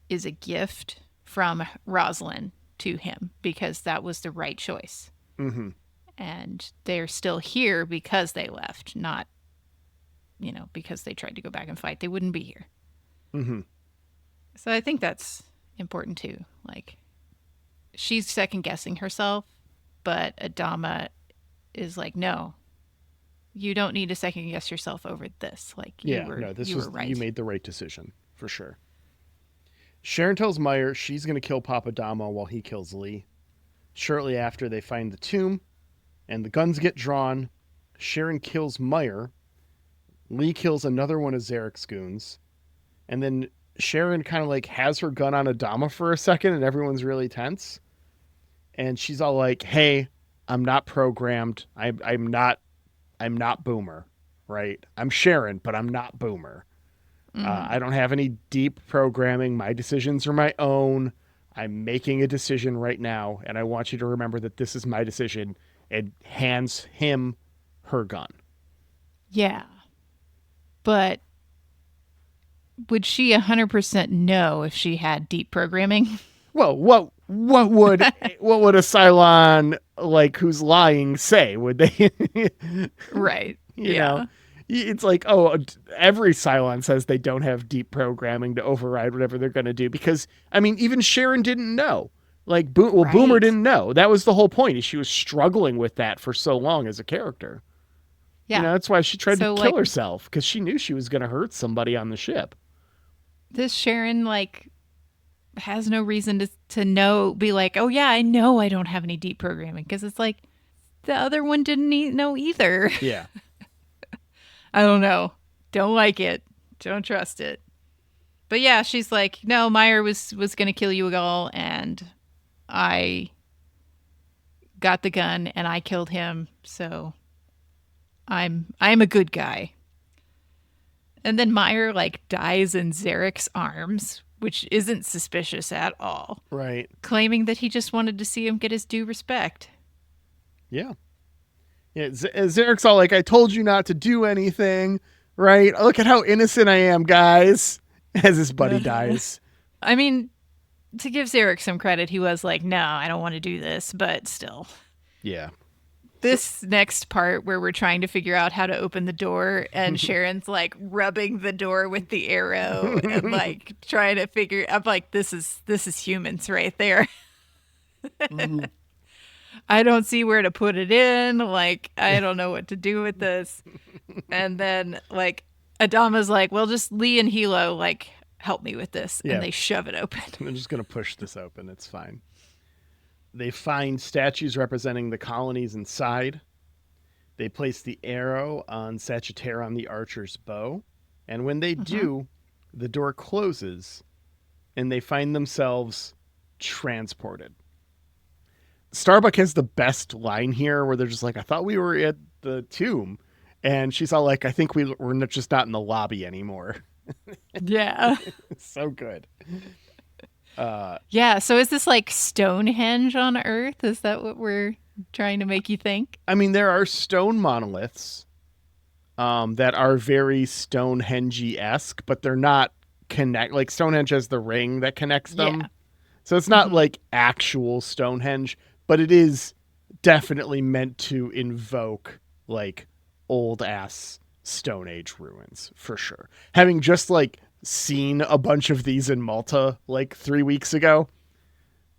S1: is a gift from Rosalind to him because that was the right choice.
S2: Mm-hmm.
S1: And they're still here because they left, not, because they tried to go back and fight. They wouldn't be here.
S2: Mm-hmm.
S1: So I think that's important too. Like, she's second guessing herself, but Adama is like, no, you don't need to second guess yourself over this. Like, you were right.
S2: You made the right decision for sure. Sharon tells Meyer she's going to kill Papa Dama while he kills Lee. Shortly after, they find the tomb, and the guns get drawn. Sharon kills Meyer. Lee kills another one of Zarek's goons. And then Sharon kind of like has her gun on Adama for a second, and everyone's really tense. And she's all like, hey, I'm not programmed. I'm not Boomer, right? I'm Sharon, but I'm not Boomer. I don't have any deep programming. My decisions are my own. I'm making a decision right now, and I want you to remember that this is my decision, and hands him her gun.
S1: Yeah. But would she 100% know if she had deep programming?
S2: Well, what would a Cylon like who's lying say? Would they?
S1: Right.
S2: You know, it's like, oh, every Cylon says they don't have deep programming to override whatever they're going to do because, I mean, even Sharon didn't know. Like, Boomer didn't know. That was the whole point. Is she was struggling with that for so long as a character. Yeah, that's why she tried to kill herself because she knew she was going to hurt somebody on the ship.
S1: This Sharon has no reason to know. Be like, oh yeah, I know I don't have any deep programming because it's like the other one didn't know either.
S2: Yeah.
S1: I don't know. Don't like it. Don't trust it. But yeah, she's like, no, Meyer was going to kill you all, and I got the gun and I killed him, so I'm a good guy. And then Meyer like dies in Zarek's arms, which isn't suspicious at all,
S2: Right.
S1: claiming that he just wanted to see him get his due respect.
S2: Yeah. Yeah. Zarek's all like, I told you not to do anything. Right. Look at how innocent I am, guys. As his buddy dies.
S1: I mean, to give Zarek some credit, he was like, no, I don't want to do this, but still.
S2: Yeah.
S1: This next part where we're trying to figure out how to open the door and Sharon's like rubbing the door with the arrow and like trying to figure, I'm like, this is humans right there.
S2: Mhm.
S1: I don't see where to put it in. Like, I don't know what to do with this. And then like Adama's like, well, just Lee and Hilo like help me with this.
S2: Yeah.
S1: And they shove it open.
S2: I'm just going to push this open. It's fine. They find statues representing the colonies inside. They place the arrow on Sagittaron the Archer's bow. And when they do, the door closes and they find themselves transported. Starbuck has the best line here where they're just like, I thought we were at the tomb. And she's all like, I think we're just not in the lobby anymore.
S1: Yeah.
S2: So good.
S1: Yeah. So is this like Stonehenge on Earth? Is that what we're trying to make you think?
S2: I mean, there are stone monoliths that are very Stonehenge-esque, but they're not like Stonehenge has the ring that connects them.
S1: Yeah.
S2: So it's not like actual Stonehenge, but it is definitely meant to invoke like old ass Stone Age ruins for sure. Having just like seen a bunch of these in Malta like 3 weeks ago.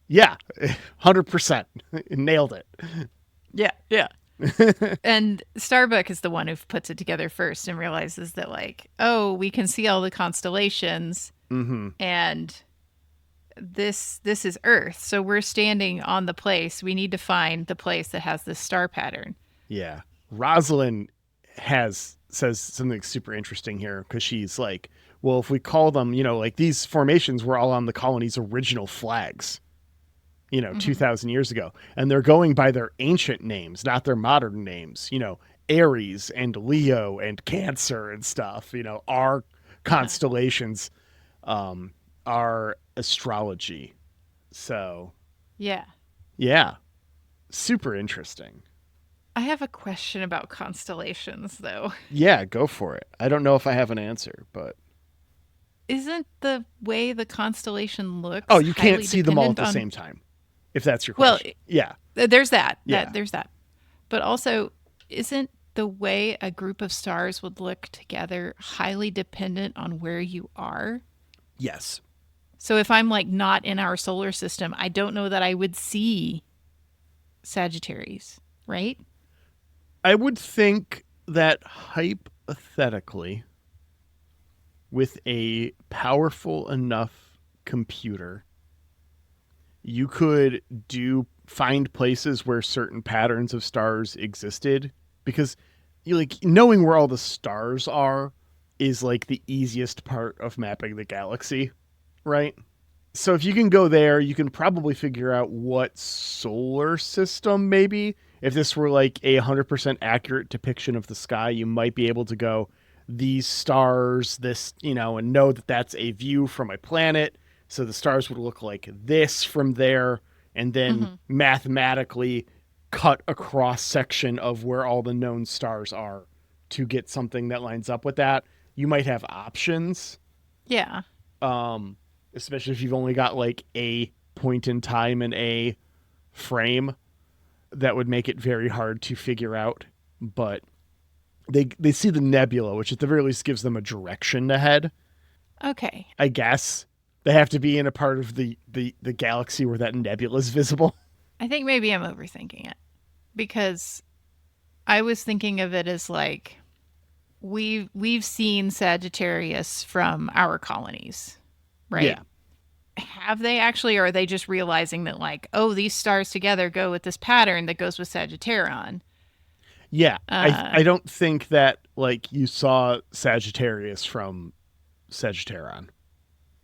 S2: Yeah, 100%. Nailed it.
S1: Yeah. Yeah. And Starbuck is the one who puts it together first and realizes that like, oh, we can see all the constellations and this is Earth. So we're standing on the place. We need to find the place that has this star pattern.
S2: Yeah. Rosalind says something super interesting here because she's like, well, if we call them, like these formations were all on the colony's original flags, 2,000 years ago. And they're going by their ancient names, not their modern names, Aries and Leo and Cancer and stuff, our constellations are astrology. So,
S1: yeah.
S2: Super interesting.
S1: I have a question about constellations, though.
S2: Yeah, go for it. I don't know if I have an answer, but
S1: isn't the way the constellation looks?
S2: Oh, you can't see them all at the same time, if that's your question. Well, yeah.
S1: There's that.
S2: Yeah.
S1: There's that. But also, isn't the way a group of stars would look together highly dependent on where you are?
S2: Yes.
S1: So if I'm like not in our solar system, I don't know that I would see Sagittarius, right?
S2: I would think that hypothetically, with a powerful enough computer, you could find places where certain patterns of stars existed, because knowing where all the stars are is like the easiest part of mapping the galaxy, right? So if you can go there, you can probably figure out what solar system maybe. If this were like a 100% accurate depiction of the sky, you might be able to go, these stars, this, and know that that's a view from a planet. So the stars would look like this from there, and then mathematically cut a cross section of where all the known stars are to get something that lines up with that. You might have options.
S1: Yeah.
S2: Especially if you've only got like a point in time and a frame, that would make it very hard to figure out. But they see the nebula, which at the very least gives them a direction to head.
S1: Okay.
S2: I guess they have to be in a part of the galaxy where that nebula is visible.
S1: I think maybe I'm overthinking it, because I was thinking of it as like we've seen Sagittarius from our colonies, right?
S2: Yeah.
S1: Have they actually, or are they just realizing that like, oh, these stars together go with this pattern that goes with Sagittarion?
S2: Yeah. I don't think that like you saw Sagittarius from Sagittarion.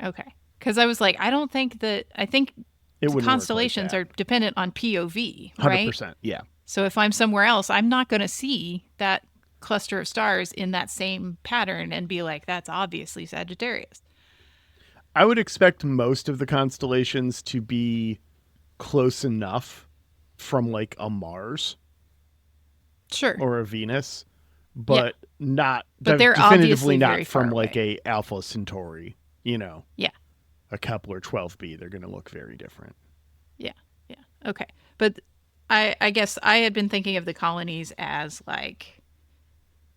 S1: Okay. Because I was like, I think
S2: It wouldn't work like
S1: constellations
S2: that.
S1: are dependent on POV, right?
S2: 100%. Yeah.
S1: So if I'm somewhere else, I'm not going to see that cluster of stars in that same pattern and be like, that's obviously Sagittarius.
S2: I would expect most of the constellations to be close enough from like a Mars
S1: Sure.
S2: or a Venus,
S1: Yeah.
S2: but not
S1: But they're
S2: definitively
S1: obviously
S2: not
S1: very far
S2: from like
S1: away.
S2: a Alpha Centauri,
S1: Yeah.
S2: a Kepler 12b. They're going to look very different.
S1: Yeah. Yeah. Okay. But I guess I had been thinking of the colonies as like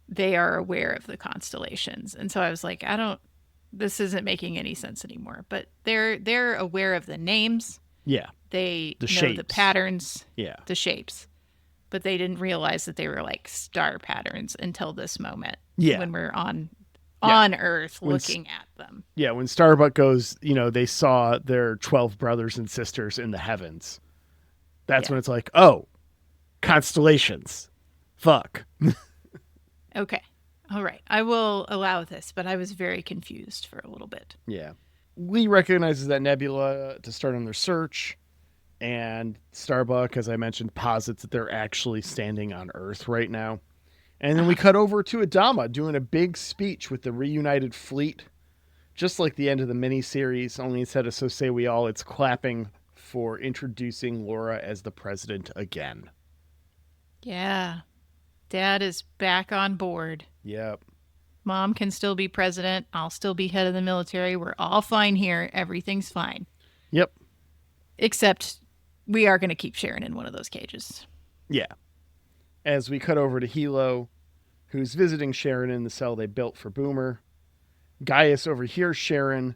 S1: they are aware of the constellations. And so I was like, this isn't making any sense anymore. But they're aware of the names.
S2: Yeah.
S1: They
S2: The
S1: know the
S2: shapes.
S1: patterns,
S2: Yeah.
S1: the shapes. But they didn't realize that they were like star patterns until this moment.
S2: Yeah.
S1: When we're on
S2: Yeah.
S1: Earth looking at them.
S2: Yeah, when Starbuck goes, they saw their 12 brothers and sisters in the heavens. That's when it's like, oh, constellations. Fuck.
S1: Okay. All right. I will allow this, but I was very confused for a little bit.
S2: Yeah. Lee recognizes that nebula to start on their search, and Starbuck, as I mentioned, posits that they're actually standing on Earth right now. And then we cut over to Adama doing a big speech with the reunited fleet, just like the end of the miniseries, only instead of "So Say We All," it's clapping for introducing Laura as the president again.
S1: Yeah. Dad is back on board.
S2: Yep.
S1: Mom can still be president. I'll still be head of the military. We're all fine here. Everything's fine.
S2: Yep.
S1: Except we are going to keep Sharon in one of those cages.
S2: Yeah. As we cut over to Hilo, who's visiting Sharon in the cell they built for Boomer. Gaius overhears Sharon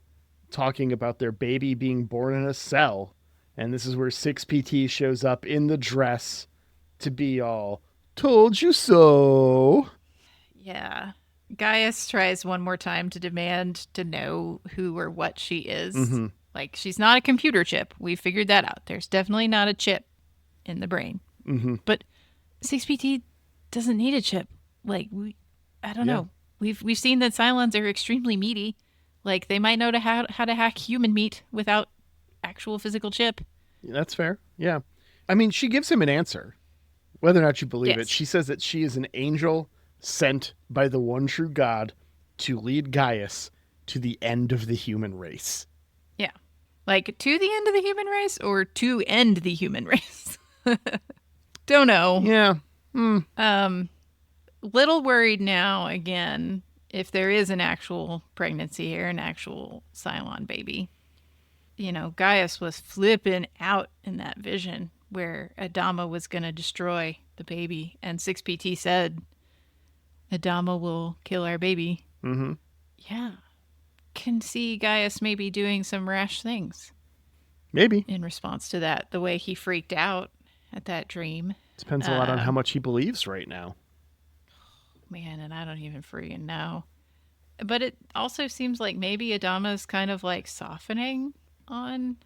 S2: talking about their baby being born in a cell. And this is where 6PT shows up in the dress to be all, told you so.
S1: Yeah. Gaius tries one more time to demand to know who or what she is.
S2: Mm-hmm.
S1: Like, she's not a computer chip. We figured that out. There's definitely not a chip in the brain.
S2: Mm-hmm.
S1: But 6PT doesn't need a chip. Like, I don't know. We've seen that Cylons are extremely meaty. Like, they might know how to hack human meat without actual physical chip.
S2: That's fair. Yeah. I mean, she gives him an answer. Whether or not you believe it, she says that she is an angel sent by the one true God to lead Gaius to the end of the human race.
S1: Yeah. Like, to the end of the human race or to end the human race? Don't know.
S2: Yeah.
S1: Little worried now, again, if there is an actual pregnancy here, an actual Cylon baby. Gaius was flipping out in that vision where Adama was going to destroy the baby. And 6PT said, Adama will kill our baby.
S2: Mm-hmm.
S1: Yeah. Can see Gaius maybe doing some rash things.
S2: Maybe.
S1: In response to that, the way he freaked out at that dream.
S2: Depends a lot on how much he believes right now.
S1: Man, and I don't even freaking know. But it also seems like maybe Adama's kind of like softening on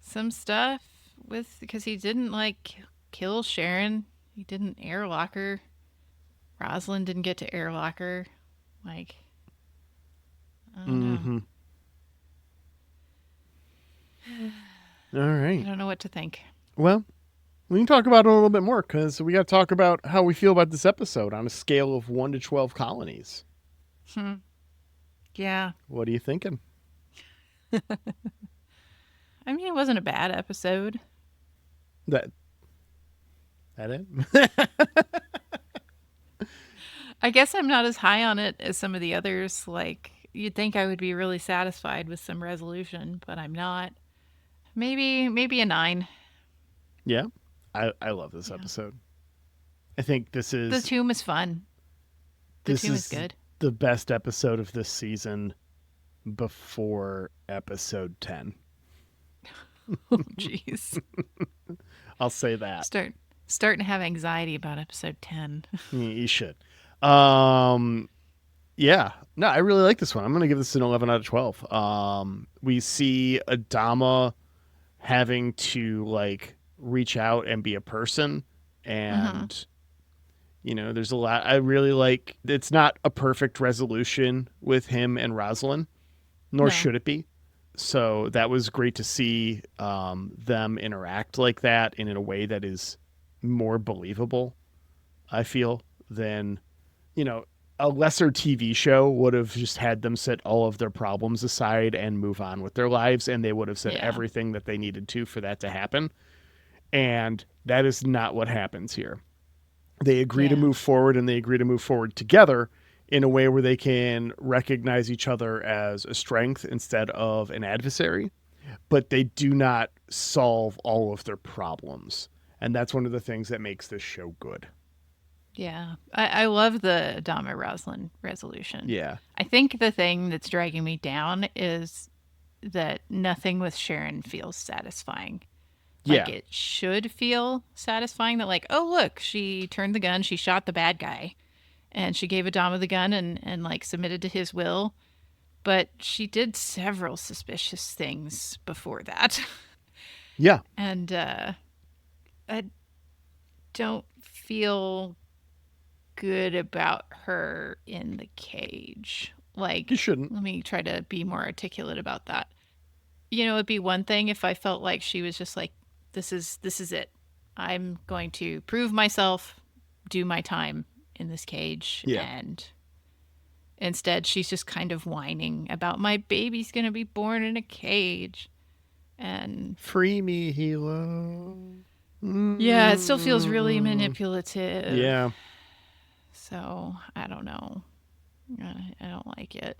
S1: some stuff because he didn't like kill Sharon. He didn't airlock her. Rosalind didn't get to airlock her. Like, I don't know.
S2: All right.
S1: I don't know what to think.
S2: Well, we can talk about it a little bit more because we got to talk about how we feel about this episode on a scale of 1 to 12 colonies.
S1: Yeah.
S2: What are you thinking?
S1: I mean, it wasn't a bad episode.
S2: That it?
S1: I guess I'm not as high on it as some of the others. Like, you'd think I would be really satisfied with some resolution, but I'm not. Maybe a 9.
S2: Yeah. I love this episode. I think this is...
S1: The tomb is fun. The tomb is good.
S2: The best episode of this season before episode 10.
S1: Oh, jeez.
S2: I'll say that.
S1: Starting to have anxiety about episode 10.
S2: You should. Yeah. No, I really like this one. I'm going to give this an 11 out of 12. We see Adama having to like reach out and be a person, and there's a lot I really like. It's not a perfect resolution with him and Rosalind, nor
S1: No.
S2: should it be. So that was great to see them interact like that and in a way that is more believable, I feel, than, you know, a lesser TV show would have just had them set all of their problems aside and move on with their lives, and they would have said
S1: Yeah.
S2: everything that they needed to for that to happen. And that is not what happens here. They agree to
S1: Yeah.
S2: move forward, and they agree to move forward together in a way where they can recognize each other as a strength instead of an adversary, but they do not solve all of their problems. And that's one of the things that makes this show good.
S1: Yeah. I love the Adama Roslin resolution.
S2: Yeah.
S1: I think the thing that's dragging me down is that nothing with Sharon feels satisfying. Like
S2: Yeah.
S1: it should feel satisfying that, like, oh look, she turned the gun, she shot the bad guy, and she gave Adama the gun and like submitted to his will. But she did several suspicious things before that.
S2: Yeah.
S1: And I don't feel good about her in the cage. Like,
S2: You shouldn't.
S1: let me try to be more articulate about that. You know, it'd be one thing if I felt like she was just like, this is it. I'm going to prove myself, do my time in this cage.
S2: Yeah.
S1: And instead, she's just kind of whining about my baby's going to be born in a cage. And
S2: Free me, Hilo.
S1: yeah, it still feels really manipulative.
S2: Yeah.
S1: So I don't know. I don't like it.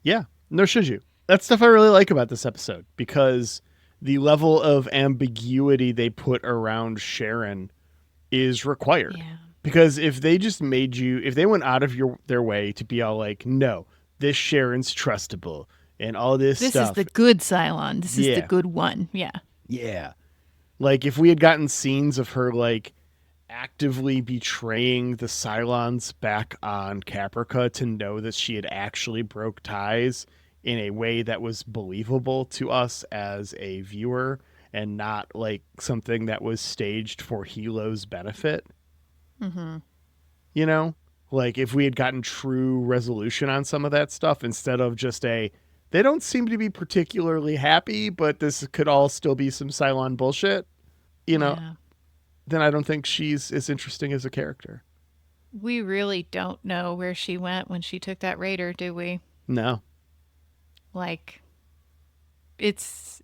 S2: Yeah. Nor should you. That's stuff I really like about this episode, because the level of ambiguity they put around Sharon is required.
S1: Yeah.
S2: Because if they just made you, if they went out of their way to be all like, no, this Sharon's trustable and all this
S1: This
S2: stuff.
S1: is the good Cylon. This is
S2: Yeah.
S1: the good one. Yeah.
S2: Yeah. Like if we had gotten scenes of her like actively betraying the Cylons back on Caprica to know that she had actually broke ties in a way that was believable to us as a viewer and not like something that was staged for Hilo's benefit.
S1: Mm-hmm.
S2: You know, like if we had gotten true resolution on some of that stuff instead of just they don't seem to be particularly happy, but this could all still be some Cylon bullshit, you know,
S1: Yeah.
S2: then I don't think she's as interesting as a character.
S1: We really don't know where she went when she took that raider, do we?
S2: No.
S1: Like, it's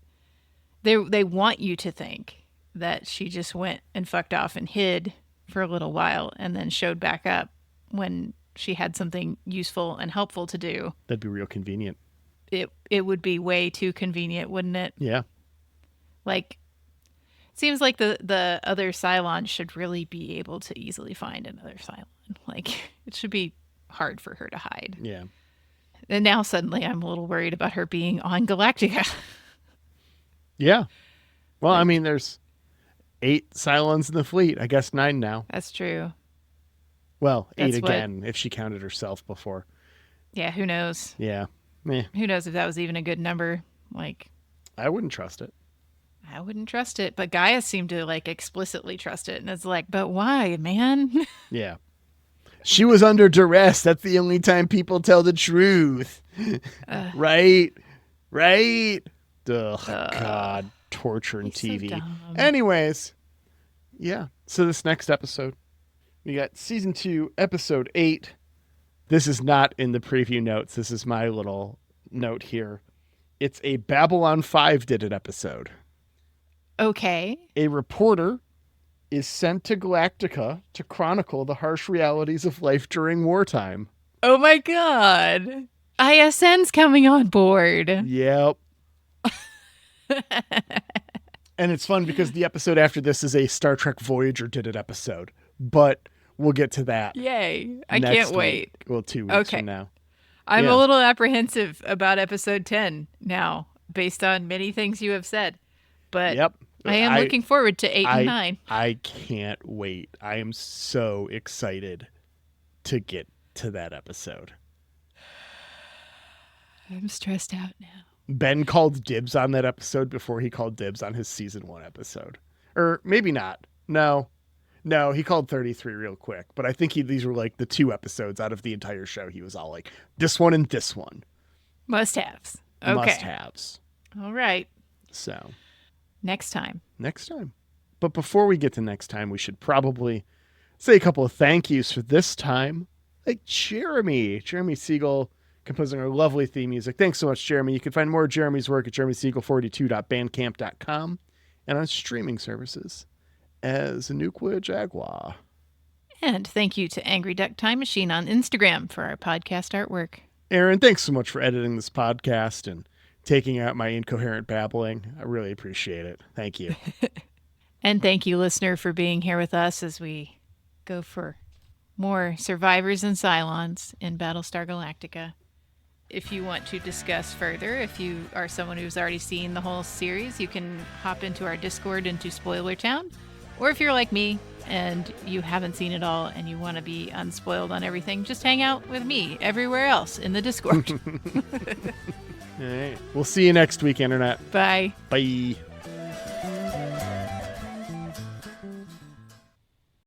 S1: they want you to think that she just went and fucked off and hid for a little while and then showed back up when she had something useful and helpful to do.
S2: That'd be real convenient.
S1: It would be way too convenient, wouldn't it?
S2: Yeah.
S1: Like, seems like the other Cylon should really be able to easily find another Cylon. Like, it should be hard for her to hide.
S2: Yeah.
S1: And now suddenly I'm a little worried about her being on Galactica.
S2: Yeah. Well, I mean, there's 8 Cylons in the fleet. I guess 9 now.
S1: That's true.
S2: Well, 8
S1: That's what-
S2: again if she counted herself before.
S1: Yeah, who knows?
S2: Yeah. Meh.
S1: Who knows if that was even a good number? Like,
S2: I wouldn't trust it.
S1: I wouldn't trust it. But Gaia seemed to like explicitly trust it. And it's like, but why, man?
S2: Yeah. She was under duress. That's the only time people tell the truth. Right? Right? Ugh, God. Torture and
S1: He's so
S2: TV.
S1: dumb.
S2: Anyways. Yeah. So this next episode, we got season 2, episode 8. This is not in the preview notes. This is my little note here. It's a Babylon 5 did it episode.
S1: Okay.
S2: A reporter is sent to Galactica to chronicle the harsh realities of life during wartime.
S1: Oh my God. ISN's coming on board.
S2: Yep. And it's fun because the episode after this is a Star Trek Voyager did it episode. But we'll get to that.
S1: Yay. I
S2: next
S1: can't wait.
S2: week. Well, 2 weeks
S1: Okay.
S2: from now.
S1: I'm
S2: Yeah.
S1: a little apprehensive about episode 10 now, based on many things you have said. But
S2: Yep.
S1: I am looking forward to 8 and 9.
S2: I can't wait. I am so excited to get to that episode.
S1: I'm stressed out now.
S2: Ben called dibs on that episode before he called dibs on his season 1 episode. Or maybe not. No, he called 33 real quick. But I think these were like the 2 episodes out of the entire show. He was all like, this one and this one.
S1: Must-haves. Okay.
S2: Must-haves.
S1: All right.
S2: So,
S1: next time.
S2: But before we get to next time, we should probably say a couple of thank yous for this time. Like Jeremy Siegel, composing our lovely theme music. Thanks so much, Jeremy. You can find more of Jeremy's work at jeremysiegel42.bandcamp.com and on streaming services as Nukewood Jaguar.
S1: And thank you to Angry Duck Time Machine on Instagram for our podcast artwork.
S2: Aaron, thanks so much for editing this podcast and taking out my incoherent babbling. I really appreciate it. Thank you.
S1: And thank you, listener, for being here with us as we go for more survivors and Cylons in Battlestar Galactica. If you want to discuss further, if you are someone who's already seen the whole series, you can hop into our Discord into Spoiler Town. Or if you're like me and you haven't seen it all and you want to be unspoiled on everything, just hang out with me everywhere else in the Discord.
S2: All right. We'll see you next week, Internet.
S1: Bye.
S2: Bye.